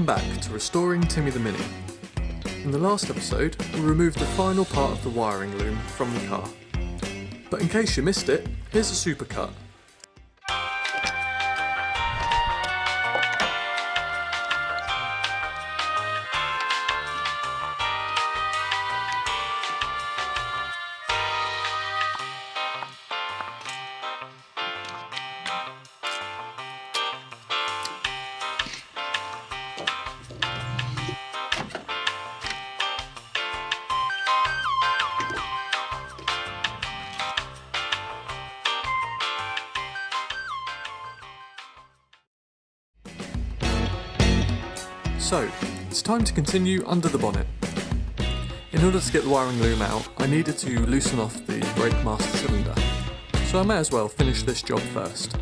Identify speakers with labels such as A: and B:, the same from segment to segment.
A: Welcome back to Restoring Timmy the Mini. In the last episode, we removed the final part of the wiring loom from the car. But in case you missed it, here's a supercut. So, it's time to continue under the bonnet. In order to get the wiring loom out, I needed to loosen off the brake master cylinder, so I may as well finish this job first.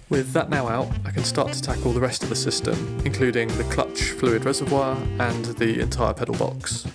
A: With that now out, I can start to tackle the rest of the system, including the clutch fluid reservoir and the entire pedal box.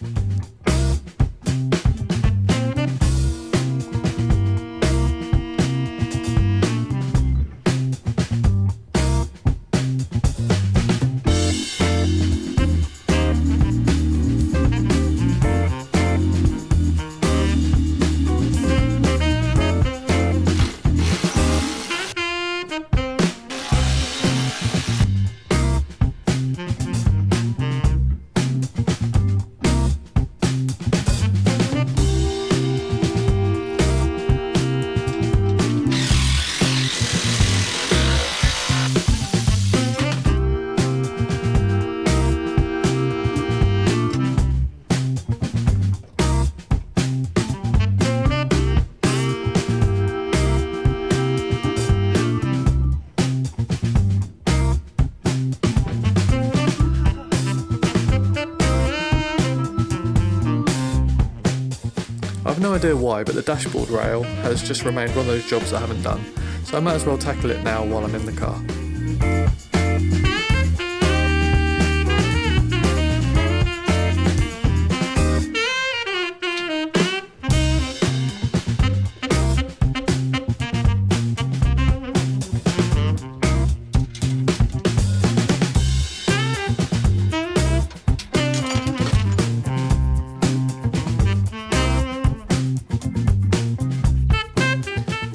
A: I've no idea why, but the dashboard rail has just remained one of those jobs I haven't done, so I might as well tackle it now while I'm in the car.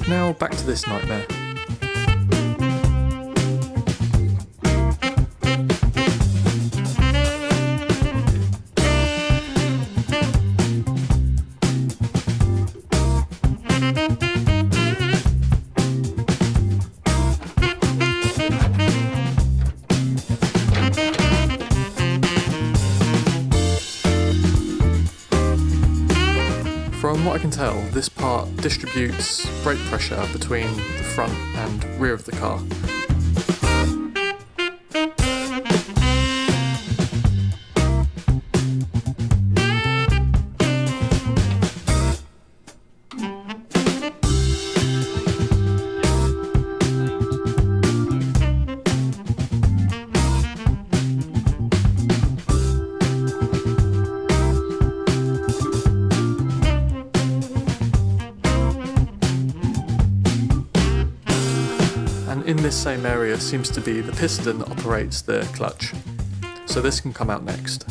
A: Now back to this nightmare. From what I can tell, this part distributes brake pressure between the front and rear of the car. In this same area seems to be the piston that operates the clutch, so this can come out next.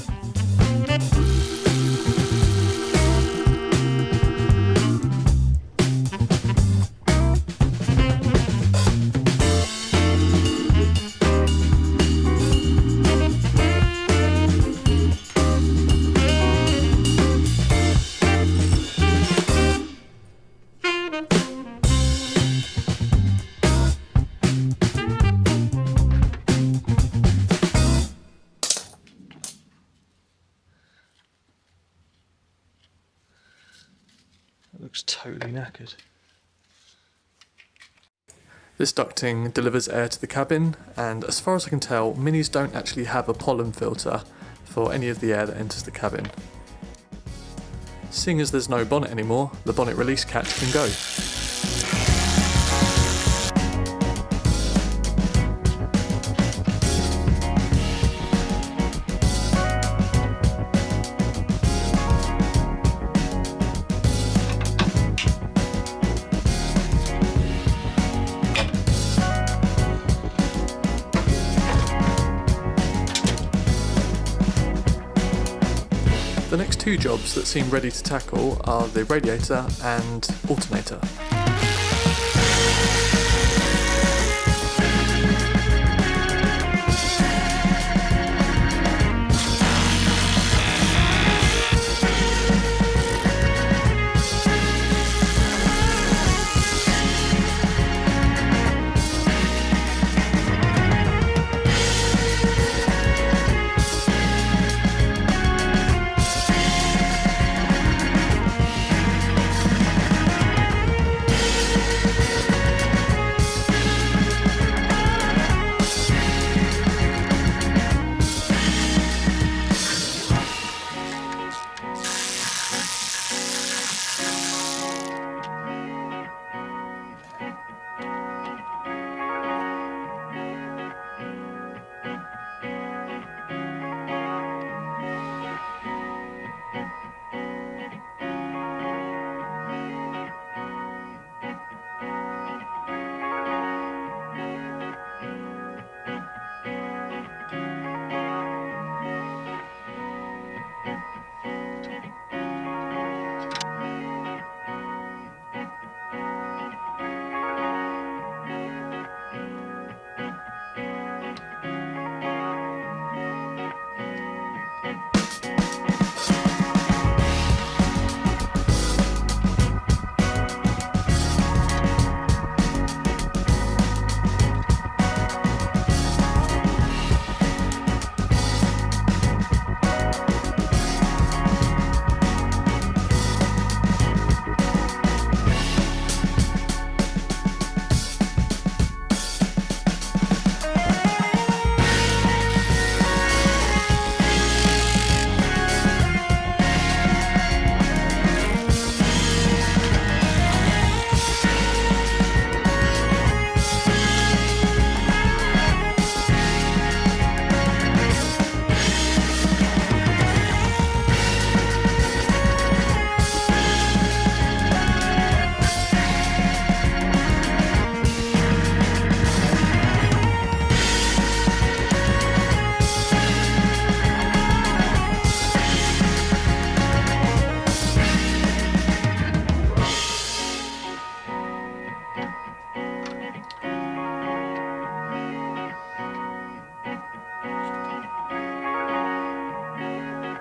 A: It looks totally knackered. This ducting delivers air to the cabin, and as far as I can tell, Minis don't actually have a pollen filter for any of the air that enters the cabin. Seeing as there's no bonnet anymore, the bonnet release catch can go. The next two jobs that seem ready to tackle are the Radiator and Alternator.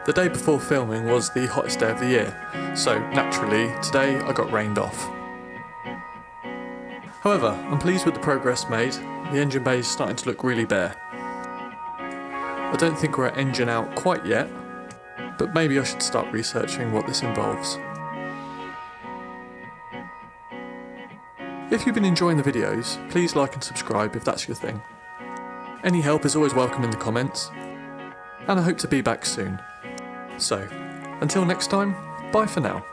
A: The day before filming was the hottest day of the year, so naturally today I got rained off. However, I'm pleased with the progress made. The engine bay is starting to look really bare. I don't think we're at engine out quite yet, but maybe I should start researching what this involves. If you've been enjoying the videos, please like and subscribe if that's your thing. Any help is always welcome in the comments, and I hope to be back soon. So, until next time, bye for now.